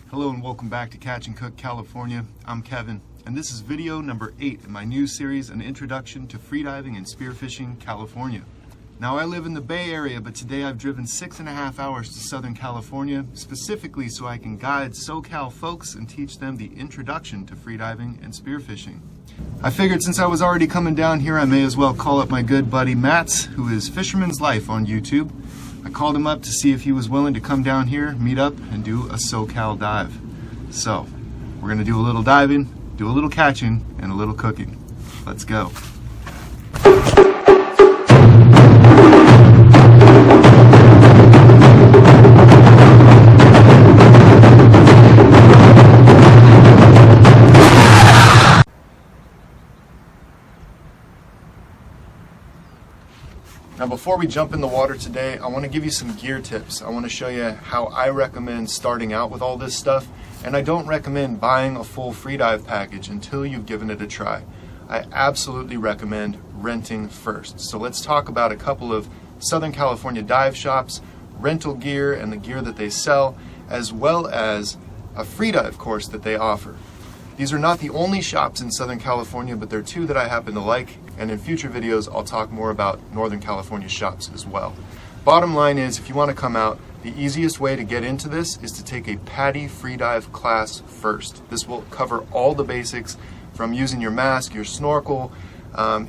Hello and welcome back to Catch and Cook California. I'm Kevin, and this is video number 8 in my new series, An Introduction to Freediving and Spearfishing California. Now I live in the Bay Area, but today I've driven 6.5 hours to Southern California, specifically so I can guide SoCal folks and teach them the introduction to freediving and spearfishing. I figured since I was already coming down here, I may as well call up my good buddy Matt's, who is Fisherman's Life on YouTube. I called him up to see if he was willing to come down here, meet up, and do a SoCal dive. So, we're going to do a little diving, do a little catching, and a little cooking. Let's go. Now before we jump in the water today, I want to give you some gear tips. I want to show you how I recommend starting out with all this stuff, and I don't recommend buying a full Freedive package until you've given it a try. I absolutely recommend renting first. So let's talk about a couple of Southern California dive shops, rental gear and the gear that they sell, as well as a Freedive course that they offer. These are not the only shops in Southern California, but they're two that I happen to like, and in future videos I'll talk more about Northern California shops as well. Bottom line is, if you want to come out, the easiest way to get into this is to take a PADI Freedive class first. This will cover all the basics from using your mask, your snorkel,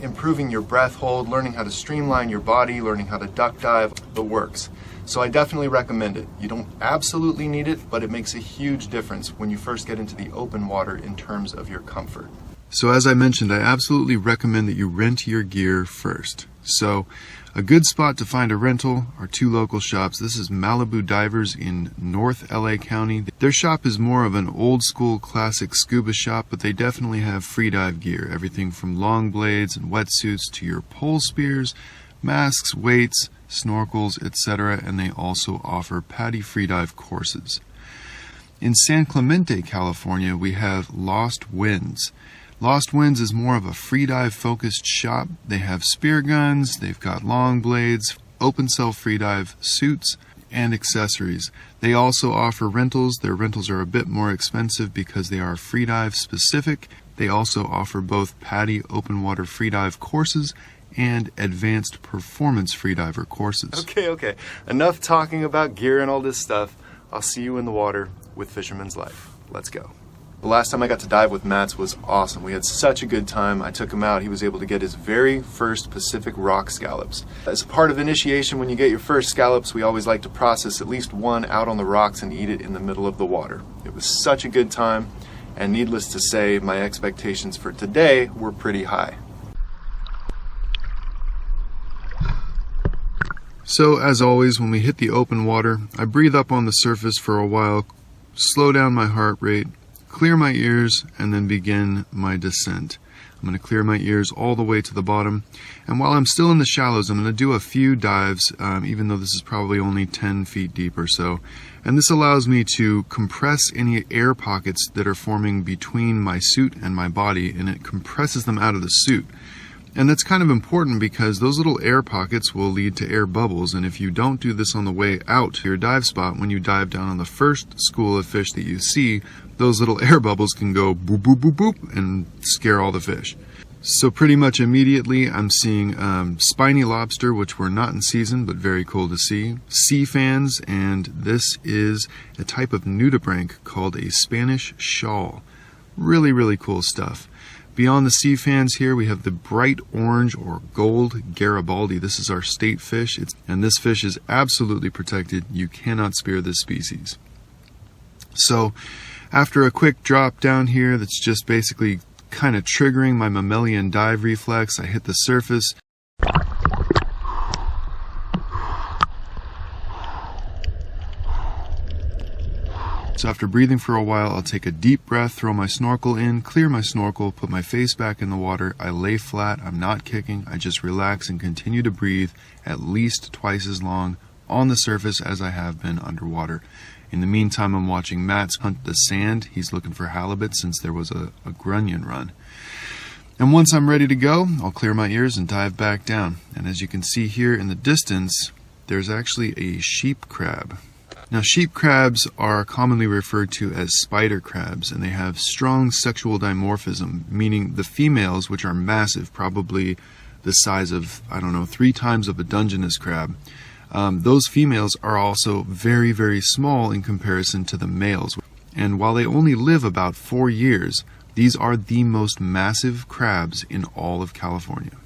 improving your breath hold, learning how to streamline your body, learning how to duck dive, the works. So I definitely recommend it. You don't absolutely need it, but it makes a huge difference when you first get into the open water in terms of your comfort. So as I mentioned, I absolutely recommend that you rent your gear first. So a good spot to find a rental are two local shops. This is Malibu Divers in North LA County. Their shop is more of an old school classic scuba shop, but they definitely have freedive gear. Everything from long blades and wetsuits to your pole spears, masks, weights, snorkels, etc., and they also offer PADI Freedive courses. In San Clemente, California, we have Lost Winds. Lost Winds is more of a freedive focused shop. They have spear guns, they've got long blades, open cell freedive suits, and accessories. They also offer rentals. Their rentals are a bit more expensive because they are freedive specific. They also offer both PADI open water freedive courses and advanced performance freediver courses. Okay. Enough talking about gear and all this stuff. I'll see you in the water with Fisherman's Life. Let's go. The last time I got to dive with Matt's was awesome. We had such a good time. I took him out. He was able to get his very first Pacific rock scallops. As a part of initiation, when you get your first scallops, we always like to process at least one out on the rocks and eat it in the middle of the water. It was such a good time, and needless to say, my expectations for today were pretty high. So as always, when we hit the open water, I breathe up on the surface for a while, slow down my heart rate, clear my ears, and then begin my descent. I'm going to clear my ears all the way to the bottom, and while I'm still in the shallows, I'm going to do a few dives, even though this is probably only 10 feet deep or so. And this allows me to compress any air pockets that are forming between my suit and my body, and it compresses them out of the suit. And that's kind of important because those little air pockets will lead to air bubbles, and if you don't do this on the way out to your dive spot, when you dive down on the first school of fish that you see, those little air bubbles can go boop, boop, boop, boop, and scare all the fish. So pretty much immediately I'm seeing spiny lobster, which were not in season, but very cool to see, sea fans, and this is a type of nudibranch called a Spanish shawl. Really, really cool stuff. Beyond the sea fans here, we have the bright orange or gold Garibaldi. This is our state fish, and this fish is absolutely protected. You cannot spear this species. So after a quick drop down here that's just basically kind of triggering my mammalian dive reflex, I hit the surface. So after breathing for a while, I'll take a deep breath, throw my snorkel in, clear my snorkel, put my face back in the water. I lay flat, I'm not kicking, I just relax and continue to breathe at least twice as long on the surface as I have been underwater. In the meantime, I'm watching Matt's hunt the sand. He's looking for halibut since there was a grunion run. And once I'm ready to go, I'll clear my ears and dive back down. And as you can see here in the distance, there's actually a sheep crab. Now, sheep crabs are commonly referred to as spider crabs, and they have strong sexual dimorphism, meaning the females, which are massive, probably the size of, 3 times of a Dungeness crab, those females are also very, very small in comparison to the males. And while they only live about 4 years, these are the most massive crabs in all of California.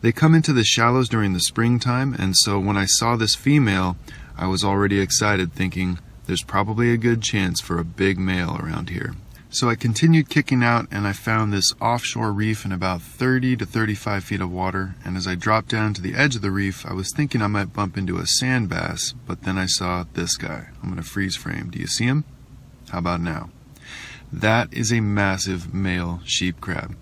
They come into the shallows during the springtime, and so when I saw this female, I was already excited, thinking there's probably a good chance for a big male around here. So I continued kicking out, and I found this offshore reef in about 30 to 35 feet of water, and as I dropped down to the edge of the reef, I was thinking I might bump into a sand bass, but then I saw this guy. I'm going to freeze frame. Do you see him? How about now? That is a massive male sheep crab.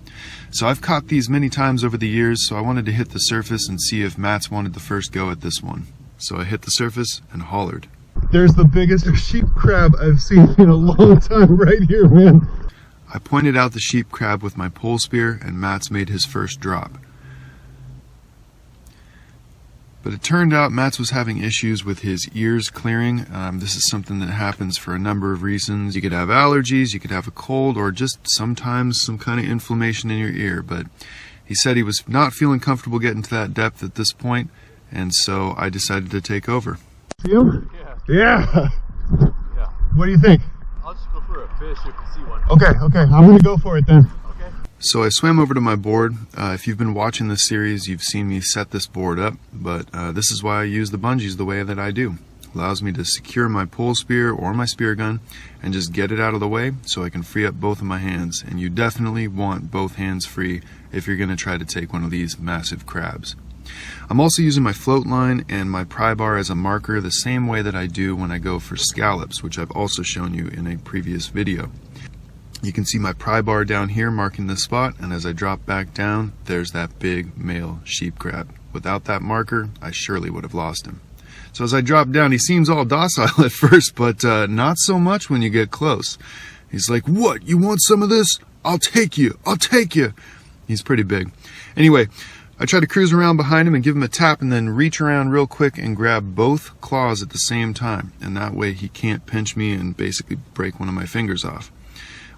So I've caught these many times over the years, so I wanted to hit the surface and see if Matt's wanted the first go at this one. So I hit the surface and hollered. There's the biggest sheep crab I've seen in a long time right here, man. I pointed out the sheep crab with my pole spear, and Matt's made his first drop. But it turned out Matt's was having issues with his ears clearing. This is something that happens for a number of reasons. You could have allergies, you could have a cold, or just sometimes some kind of inflammation in your ear. But he said he was not feeling comfortable getting to that depth at this point, and so I decided to take over. See him? Yeah. What do you think? I'll just go for a fish if you see one. Okay, I'm gonna go for it then. Okay. So I swam over to my board. If you've been watching this series, you've seen me set this board up, but this is why I use the bungees the way that I do. Allows me to secure my pole spear or my spear gun and just get it out of the way so I can free up both of my hands. And you definitely want both hands free if you're gonna try to take one of these massive crabs. I'm also using my float line and my pry bar as a marker the same way that I do when I go for scallops, which I've also shown you in a previous video. You can see my pry bar down here marking the spot, and as I drop back down, there's that big male sheep crab. Without that marker, I surely would have lost him. So as I drop down, he seems all docile at first, but not so much when you get close. He's like, "What, you want some of this? I'll take you. He's pretty big. Anyway, I try to cruise around behind him and give him a tap and then reach around real quick and grab both claws at the same time. And that way he can't pinch me and basically break one of my fingers off.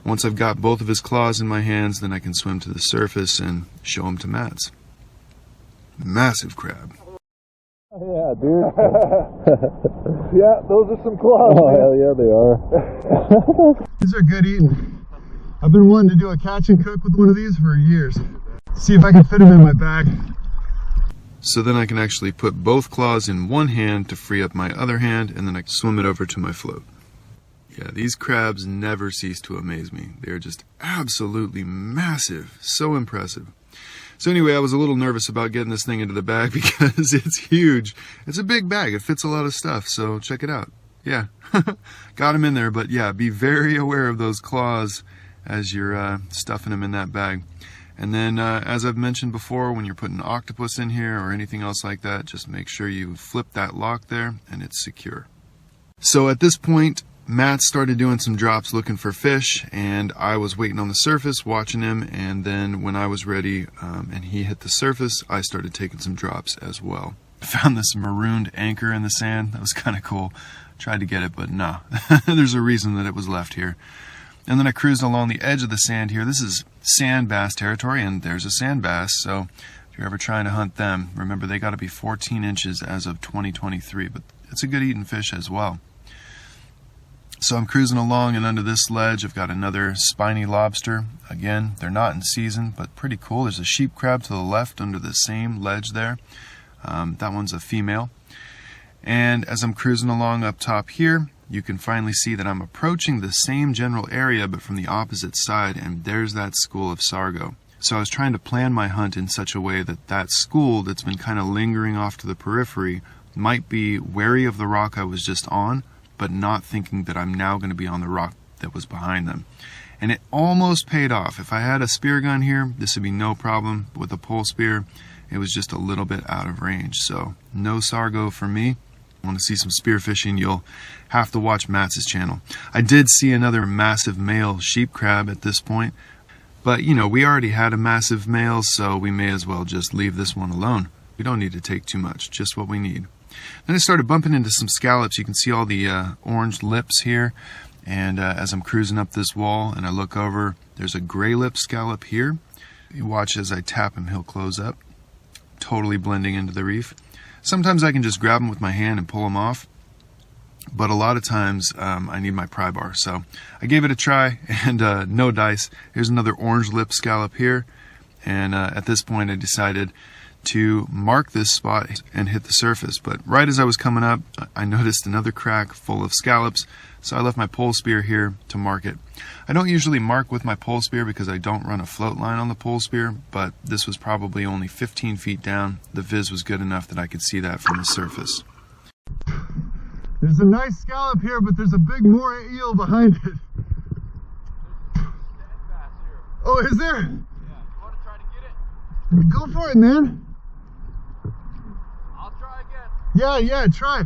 Once I've got both of his claws in my hands, then I can swim to the surface and show him to Matt's. Massive crab. Yeah, dude. Yeah, those are some claws. Oh, hell yeah, they are. These are good eating. I've been wanting to do a catch and cook with one of these for years. See if I can fit them in my bag. So then I can actually put both claws in one hand to free up my other hand, and then I can swim it over to my float. Yeah, these crabs never cease to amaze me. They're just absolutely massive. So impressive. So anyway, I was a little nervous about getting this thing into the bag because it's huge. It's a big bag. It fits a lot of stuff, so check it out. Yeah, got them in there, but yeah, be very aware of those claws as you're stuffing them in that bag. And then, as I've mentioned before, when you're putting octopus in here or anything else like that, just make sure you flip that lock there and it's secure. So at this point, Matt started doing some drops looking for fish, and I was waiting on the surface watching him, and then when I was ready and he hit the surface, I started taking some drops as well. I found this marooned anchor in the sand. That was kind of cool. Tried to get it, but nah. There's a reason that it was left here. And then I cruised along the edge of the sand here. This is sand bass territory, and there's a sand bass, so if you're ever trying to hunt them, remember they got to be 14 inches as of 2023, but it's a good eating fish as well. So I'm cruising along, and under this ledge I've got another spiny lobster. Again, they're not in season, but pretty cool. There's a sheep crab to the left under the same ledge there. That one's a female. And as I'm cruising along up top here, you can finally see that I'm approaching the same general area but from the opposite side, and there's that school of sargo. So I was trying to plan my hunt in such a way that that school that's been kind of lingering off to the periphery might be wary of the rock I was just on, but not thinking that I'm now going to be on the rock that was behind them. And it almost paid off. If I had a spear gun here, this would be no problem. With a pole spear, it was just a little bit out of range. So no sargo for me. Want to see some spearfishing, you'll have to watch Matt's channel. I did see another massive male sheep crab at this point, but you know, we already had a massive male, so we may as well just leave this one alone. We don't need to take too much, just what we need. Then I started bumping into some scallops. You can see all the orange lips here. And as I'm cruising up this wall and I look over, there's a gray lip scallop here. You watch as I tap him, he'll close up, totally blending into the reef. Sometimes I can just grab him with my hand and pull him off, but a lot of times I need my pry bar. So I gave it a try, and no dice. Here's another orange lip scallop here, and at this point I decided to mark this spot and hit the surface. But right as I was coming up, I noticed another crack full of scallops, so I left my pole spear here to mark it. I don't usually mark with my pole spear because I don't run a float line on the pole spear, but this was probably only 15 feet down. The viz was good enough that I could see that from the surface. There's a nice scallop here, but there's a big moray eel behind it. Oh, is there? Yeah, you want to try to get it? Go for it, man. I'll try again. Yeah, try.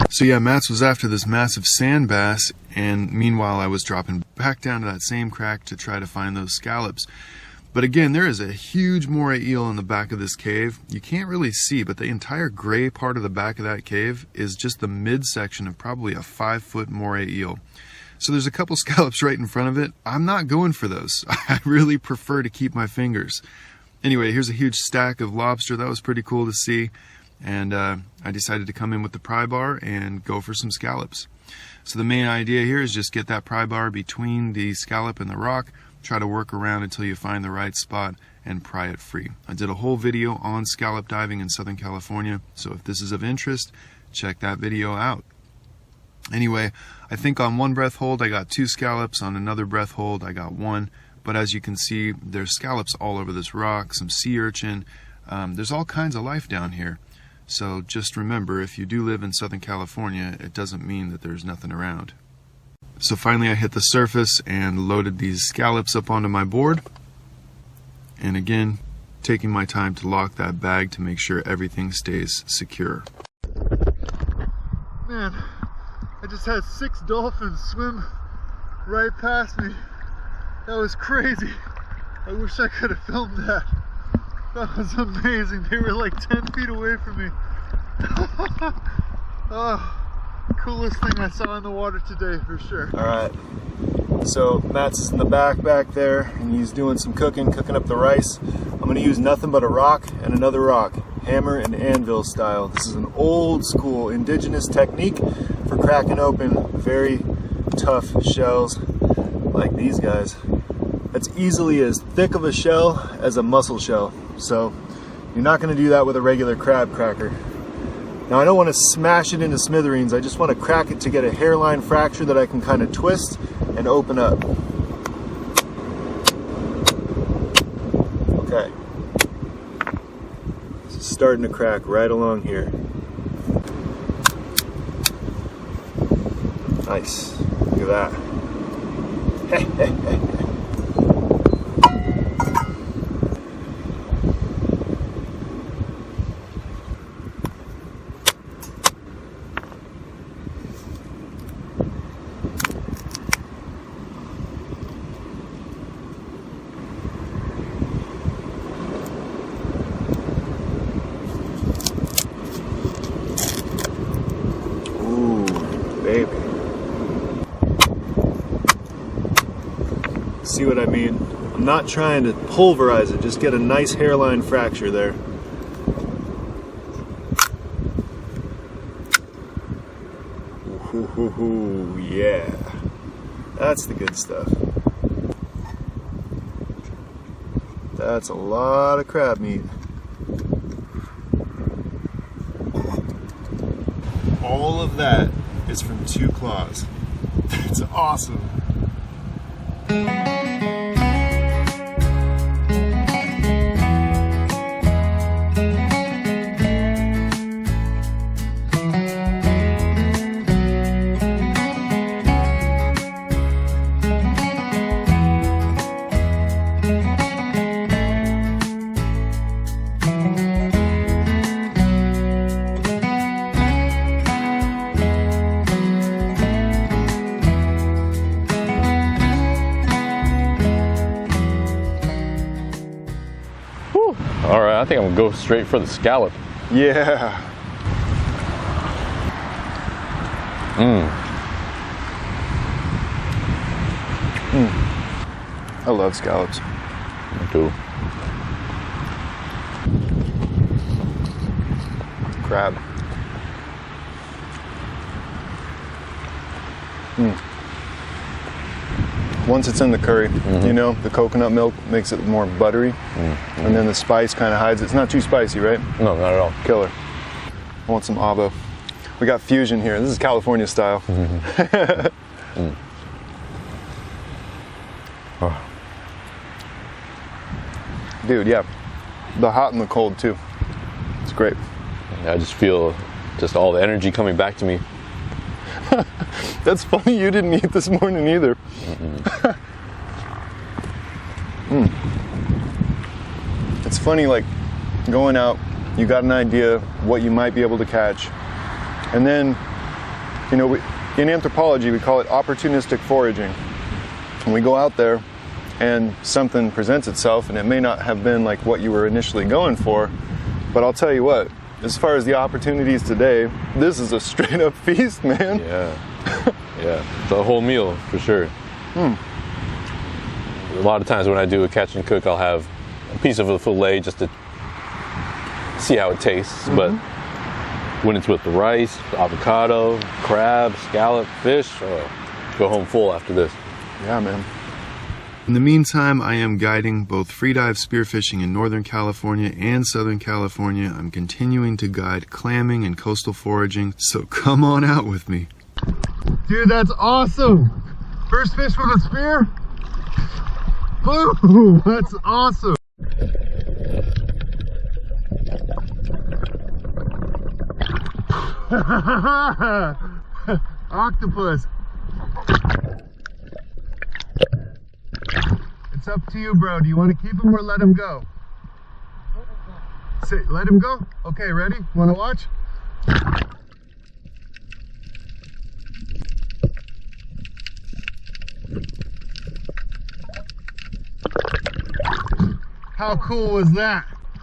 So yeah, Mats was after this massive sand bass, and meanwhile I was dropping back down to that same crack to try to find those scallops. But again, there is a huge moray eel in the back of this cave. You can't really see, but the entire gray part of the back of that cave is just the midsection of probably a 5-foot moray eel. So there's a couple scallops right in front of it. I'm not going for those. I really prefer to keep my fingers. Anyway, here's a huge stack of lobster. That was pretty cool to see. And I decided to come in with the pry bar and go for some scallops. So the main idea here is just get that pry bar between the scallop and the rock, try to work around until you find the right spot and pry it free. I did a whole video on scallop diving in Southern California, so if this is of interest, check that video out. Anyway, I think on one breath hold I got 2 scallops, on another breath hold I got 1, but as you can see, there's scallops all over this rock, some sea urchin, there's all kinds of life down here. So just remember, if you do live in Southern California, it doesn't mean that there's nothing around. So finally I hit the surface and loaded these scallops up onto my board. And again, taking my time to lock that bag to make sure everything stays secure. Man, I just had 6 dolphins swim right past me. That was crazy. I wish I could have filmed that. That was amazing. They were like 10 feet away from me. Oh, coolest thing I saw in the water today for sure. Alright, so Mats is in the back there, and he's doing some cooking up the rice. I'm going to use nothing but a rock and another rock, hammer and anvil style. This is an old school indigenous technique for cracking open very tough shells like these guys. That's easily as thick of a shell as a mussel shell. So you're not going to do that with a regular crab cracker. Now I don't want to smash it into smithereens, I just want to crack it to get a hairline fracture that I can kind of twist and open up. Okay. It's starting to crack right along here. Nice. Look at that. See what I mean? I'm not trying to pulverize it, just get a nice hairline fracture there. Ooh, yeah. That's the good stuff. That's a lot of crab meat. All of that is from 2 claws. That's awesome. All right, I think I'm gonna go straight for the scallop. Yeah. I love scallops. Me too. Crab. Once it's in the curry, you know, the coconut milk makes it more buttery, and then the spice kind of hides it. It's not too spicy, right? No, not at all. Killer. I want some avo. We got fusion here. This is California style. Oh. Dude, yeah. The hot and the cold too. It's great. I just feel just all the energy coming back to me. That's funny, you didn't eat this morning either. It's funny, like going out, you got an idea what you might be able to catch, and then, you know, in anthropology we call it opportunistic foraging. And we go out there and something presents itself, and it may not have been like what you were initially going for, but I'll tell you what, as far as the opportunities today, this is a straight up feast, man. Yeah. Yeah. It's a whole meal for sure. A lot of times when I do a catch and cook, I'll have a piece of a fillet just to see how it tastes. But when it's with the rice, the avocado, crab, scallop, fish, go home full after this. Yeah, man. In the meantime, I am guiding both freedive spearfishing in Northern California and Southern California. I'm continuing to guide clamming and coastal foraging, so come on out with me. Dude, that's awesome. First fish with a spear. Boom, that's awesome. Octopus. It's up to you, bro. Do you want to keep him or let him go? Say, let him go? Okay, ready? Want to watch? How cool was that?